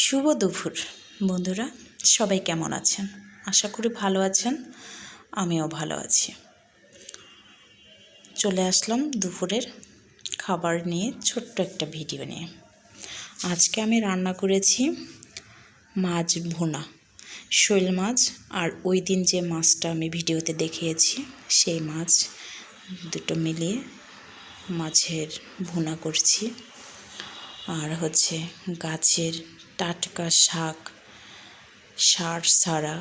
শুভ দুপুর বন্ধুরা, সবাই কেমন আছেন? আশা করি ভালো আছেন, আমিও ভালো আছি। চলে আসলাম দুপুরের খাবার নিয়ে, ছোট্ট একটা ভিডিও নিয়ে। আজকে আমি রান্না করেছি মাছ ভুনা, শৈল মাছ, আর ওই দিন যে মাছটা আমি ভিডিওতে দেখিয়েছি সেই মাছ দুটো মিলিয়ে মাছের ভুনা করছি। আর হচ্ছে গাছের টাটকা শাক, সার ছাড়া,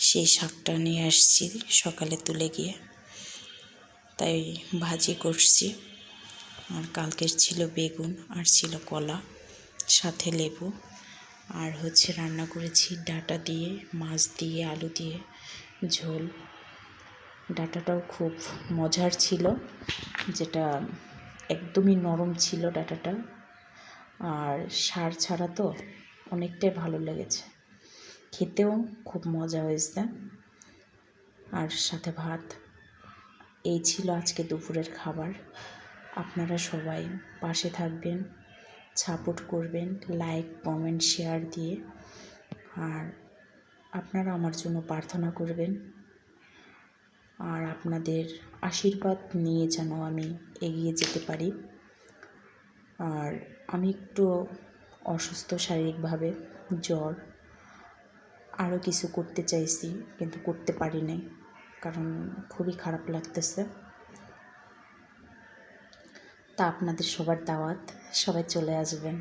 সেই শাকটা নিয়ে আসছি সকালে তুলে গিয়ে, তাই ভাজি করছি। আর কালকের ছিল বেগুন, আর ছিল কলা, সাথে লেবু। আর হচ্ছে রান্না করেছি ডাঁটা দিয়ে, মাছ দিয়ে, আলু দিয়ে ঝোল। ডাঁটাটাও খুব মজার ছিল, যেটা একদমই নরম ছিল ডাঁটাটা, আর সার ছাড়া তো অনেকটাই ভালো লেগেছে, খেতেও খুব মজা হয়েছে। আর সাথে ভাত। এই ছিল আজকে দুপুরের খাবার। আপনারা সবাই পাশে থাকবেন, সাপোর্ট করবেন, লাইক, কমেন্ট, শেয়ার দিয়ে। আর আপনারা আমার জন্য প্রার্থনা করবেন, আর আপনাদের আশীর্বাদ নিয়ে যেন আমি এগিয়ে যেতে পারি। আর আমি একটু অসুস্থ শারীরিকভাবে, জ্বর, আরও কিছু করতে চাইছি কিন্তু করতে পারি নাই, কারণ খুবই খারাপ লাগতেছে। তা আপনাদের সবার দাওয়াত, সবাই চলে আসবেন।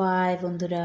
বাই বন্ধুরা।